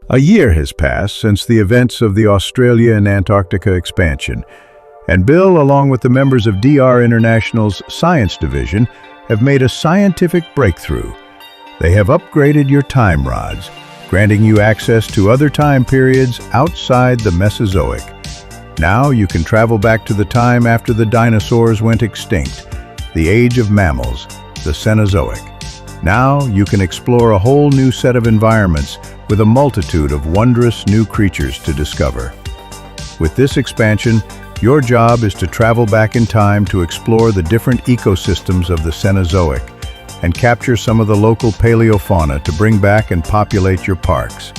A year has passed since the events of the Australia and Antarctica expansion, and Bill, along with the members of DR International's Science Division, have made a scientific breakthrough. They have upgraded your time rods, granting you access to other time periods outside the Mesozoic. Now you can travel back to the time after the dinosaurs went extinct, the age of mammals, the Cenozoic. Now you can explore a whole new set of environments with a multitude of wondrous new creatures to discover. With this expansion, your job is to travel back in time to explore the different ecosystems of the Cenozoic and capture some of the local paleofauna to bring back and populate your parks.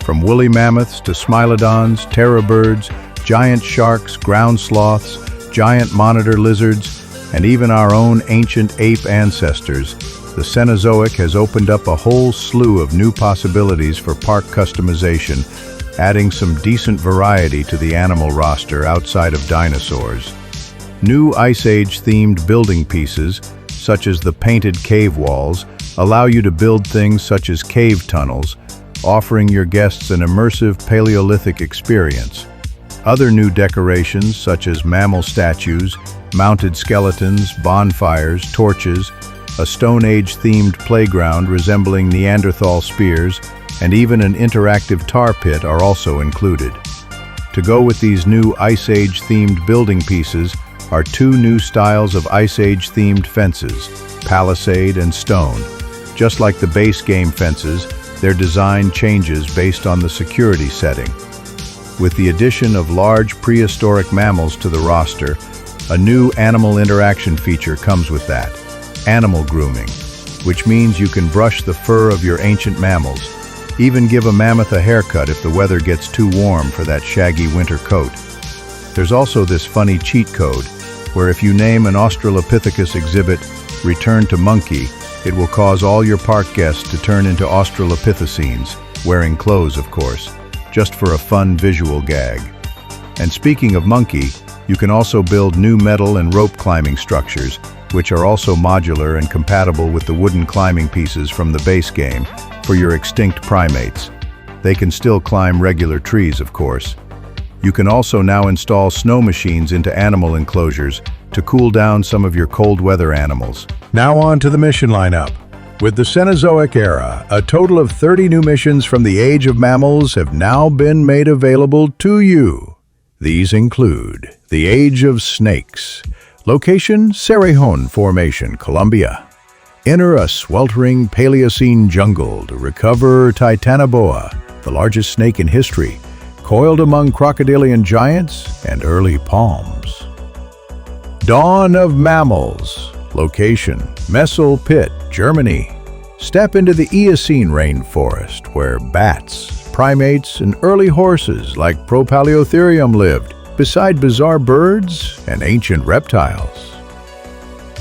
From woolly mammoths to smilodons, terror birds, giant sharks, ground sloths, giant monitor lizards, and even our own ancient ape ancestors, the Cenozoic has opened up a whole slew of new possibilities for park customization, adding some decent variety to the animal roster outside of dinosaurs. New Ice Age-themed building pieces, such as the painted cave walls, allow you to build things such as cave tunnels, offering your guests an immersive Paleolithic experience. Other new decorations, such as mammal statues, mounted skeletons, bonfires, torches, a Stone Age-themed playground resembling Neanderthal spears, and even an interactive tar pit are also included. To go with these new Ice Age-themed building pieces are two new styles of Ice Age-themed fences, palisade and stone. Just like the base game fences, their design changes based on the security setting. With the addition of large prehistoric mammals to the roster, a new animal interaction feature comes with that. Animal grooming, which means you can brush the fur of your ancient mammals, even give a mammoth a haircut if the weather gets too warm for that shaggy winter coat. There's also this funny cheat code, where if you name an Australopithecus exhibit "Return to Monkey," it will cause all your park guests to turn into Australopithecines, wearing clothes of course, just for a fun visual gag. And speaking of monkey, you can also build new metal and rope climbing structures, which are also modular and compatible with the wooden climbing pieces from the base game for your extinct primates. They can still climb regular trees, of course. You can also now install snow machines into animal enclosures to cool down some of your cold weather animals. Now on to the mission lineup. With the Cenozoic era, a total of 30 new missions from the Age of Mammals have now been made available to you. These include the Age of Snakes. Location, Cerrejón Formation, Colombia. Enter a sweltering Paleocene jungle to recover Titanoboa, the largest snake in history, coiled among crocodilian giants and early palms. Dawn of Mammals. Location, Messel Pit, Germany. Step into the Eocene rainforest where bats, primates, and early horses like Propaleotherium lived, beside bizarre birds and ancient reptiles.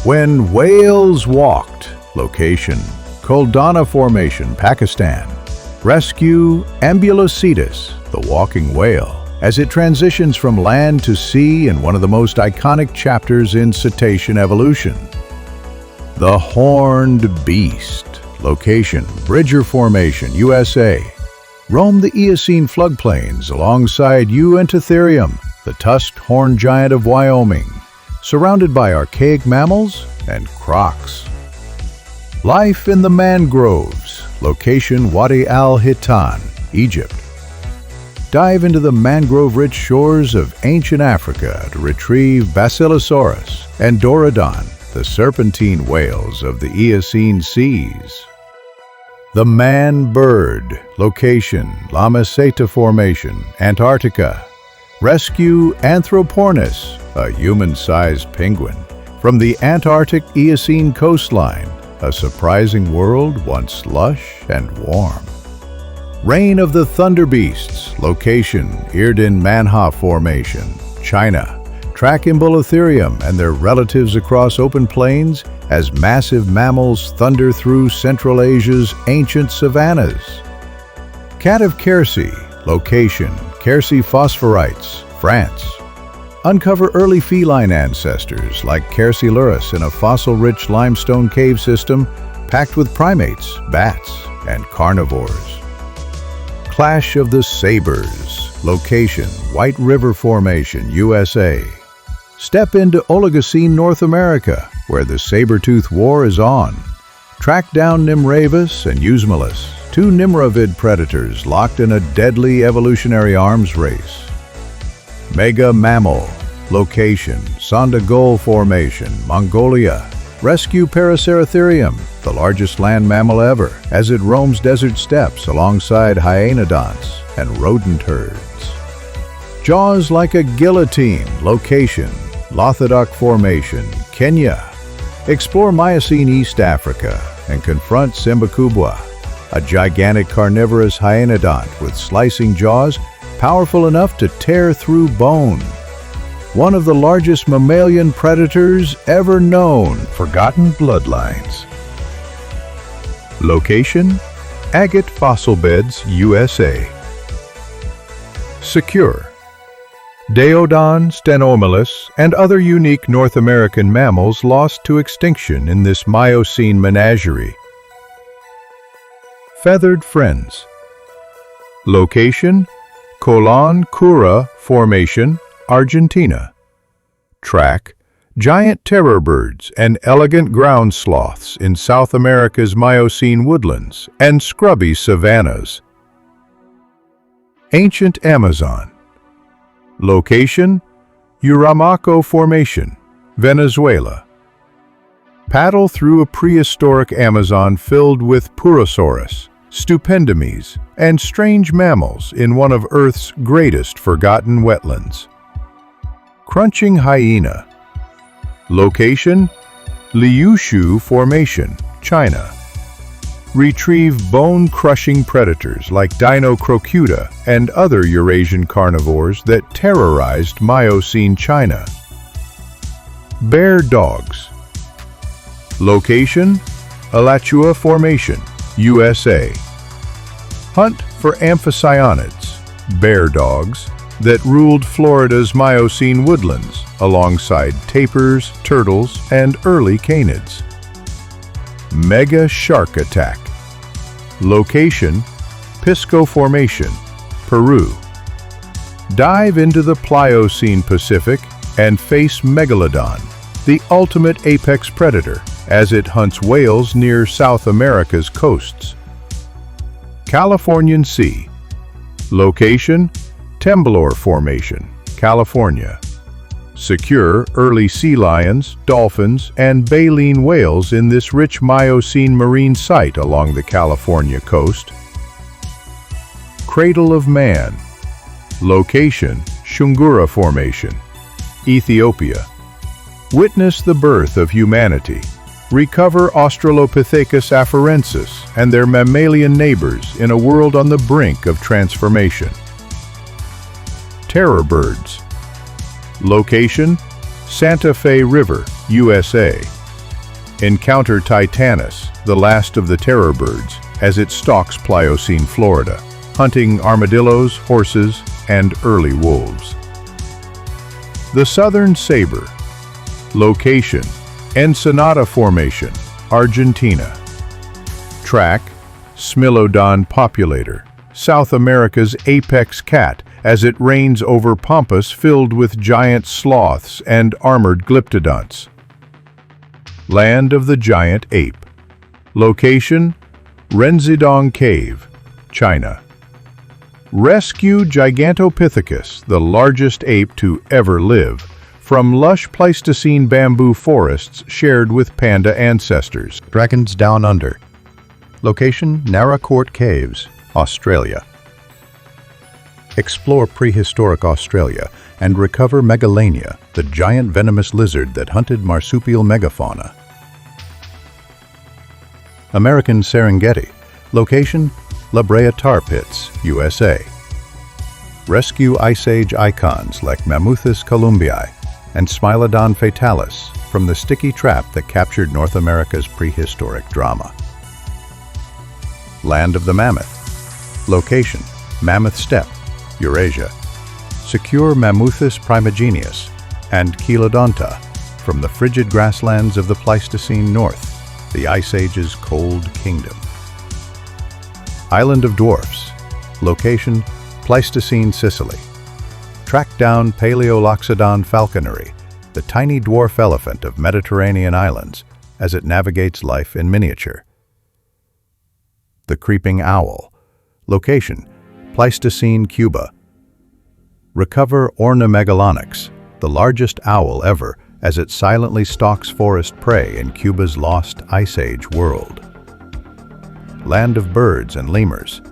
When Whales Walked. Location, Kuldana Formation, Pakistan. Rescue Ambulocetus, the walking whale, as it transitions from land to sea in one of the most iconic chapters in cetacean evolution. The Horned Beast. Location, Bridger Formation, USA. Roam the Eocene floodplains alongside Uintatherium, the tusked horned giant of Wyoming, surrounded by archaic mammals and crocs. Life in the Mangroves. Location, Wadi al-Hitan, Egypt. Dive into the mangrove-rich shores of ancient Africa to retrieve Basilosaurus and Dorodon, the serpentine whales of the Eocene seas. The Man-Bird. Location, La Meseta Formation, Antarctica. Rescue Anthropornis, a human-sized penguin, from the Antarctic Eocene coastline, a surprising world once lush and warm. Reign of the Thunder Beasts. Location, Irden Manha Formation, China. Track Imbolotherium and their relatives across open plains as massive mammals thunder through Central Asia's ancient savannas. Cat of Quercy. Location, Quercy Phosphorites, France. Uncover early feline ancestors like Quercylurus in a fossil-rich limestone cave system packed with primates, bats, and carnivores. Clash of the Sabers. Location, White River Formation, USA. Step into Oligocene, North America, where the saber-tooth war is on. Track down Nimravus and Eusmelus, two nimravid predators locked in a deadly evolutionary arms race. Mega Mammal. Location, Sondagol Formation, Mongolia. Rescue Paraceratherium, the largest land mammal ever, as it roams desert steppes alongside hyaenodonts and rodent herds. Jaws like a guillotine. Location, Lothoduck Formation, Kenya. Explore Miocene East Africa and confront Simbakubwa, a gigantic carnivorous hyaenodont with slicing jaws powerful enough to tear through bone. One of the largest mammalian predators ever known. Forgotten bloodlines. Location, Agate Fossil Beds, USA. Secure. Daeodon, Stenomylus, and other unique North American mammals lost to extinction in this Miocene menagerie. Feathered Friends. Location, Colón Cura Formation, Argentina. Track, giant terror birds and elegant ground sloths in South America's Miocene woodlands and scrubby savannas. Ancient Amazon. Location, Uramaco Formation, Venezuela. Paddle through a prehistoric Amazon filled with Purosaurus, Stupendomes, and strange mammals in one of Earth's greatest forgotten wetlands. Crunching Hyena. Location, Liushu Formation, China. Retrieve bone-crushing predators like Dinocrocuta and other Eurasian carnivores that terrorized Miocene China. Bear Dogs. Location, Alachua Formation, USA. Hunt for amphicyonids, bear dogs, that ruled Florida's Miocene woodlands alongside tapirs, turtles, and early canids. Mega Shark Attack. Location, Pisco Formation, Peru. Dive into the Pliocene Pacific and face Megalodon, the ultimate apex predator, as it hunts whales near South America's coasts. Californian Sea. Location, Temblor Formation, California. Secure early sea lions, dolphins, and baleen whales in this rich Miocene marine site along the California coast. Cradle of Man. Location, Shungura Formation, Ethiopia. Witness the birth of humanity. Recover Australopithecus afarensis and their mammalian neighbors in a world on the brink of transformation. Terror birds. Location, Santa Fe River, USA. Encounter Titanus, the last of the terror birds, as it stalks Pliocene Florida, hunting armadillos, horses, and early wolves. The Southern Saber. Location, Ensenada Formation, Argentina. Track, Smilodon populator, South America's apex cat, as it reigns over pampas filled with giant sloths and armored glyptodonts. Land of the Giant Ape. Location, Renzidong Cave, China. Rescue Gigantopithecus, the largest ape to ever live, from lush Pleistocene bamboo forests shared with panda ancestors. Dragons Down Under. Location, Naracoorte Caves, Australia. Explore prehistoric Australia and recover Megalania, the giant venomous lizard that hunted marsupial megafauna. American Serengeti. Location, La Brea Tar Pits, USA. Rescue Ice Age icons like Mammuthus columbii and Smilodon fatalis from the sticky trap that captured North America's prehistoric drama. Land of the Mammoth. Location, Mammoth Steppe, Eurasia. Secure Mammuthus primigenius and Chelodonta from the frigid grasslands of the Pleistocene North, the Ice Age's cold kingdom. Island of Dwarfs. Location: Pleistocene, Sicily. Track down Paleoloxodon falconeri, the tiny dwarf elephant of Mediterranean islands, as it navigates life in miniature. The creeping owl. Location: Pleistocene, Cuba. Recover Ornitomegalonyx, the largest owl ever, as it silently stalks forest prey in Cuba's lost Ice Age world. Land of birds and lemurs.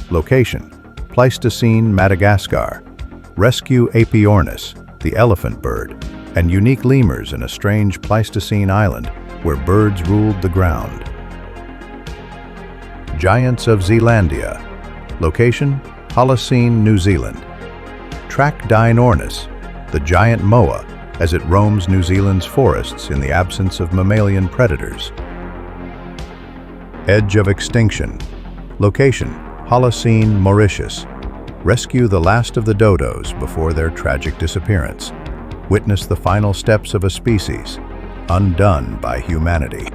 Location: Pleistocene, Madagascar. Rescue Apiornis, the elephant bird, and unique lemurs in a strange Pleistocene island where birds ruled the ground. Giants of Zealandia. Location: Holocene, New Zealand. Track Deinornis, the giant moa, as it roams New Zealand's forests in the absence of mammalian predators. Edge of extinction. Location: Holocene, Mauritius. Rescue the last of the dodos before their tragic disappearance. Witness the final steps of a species, undone by humanity.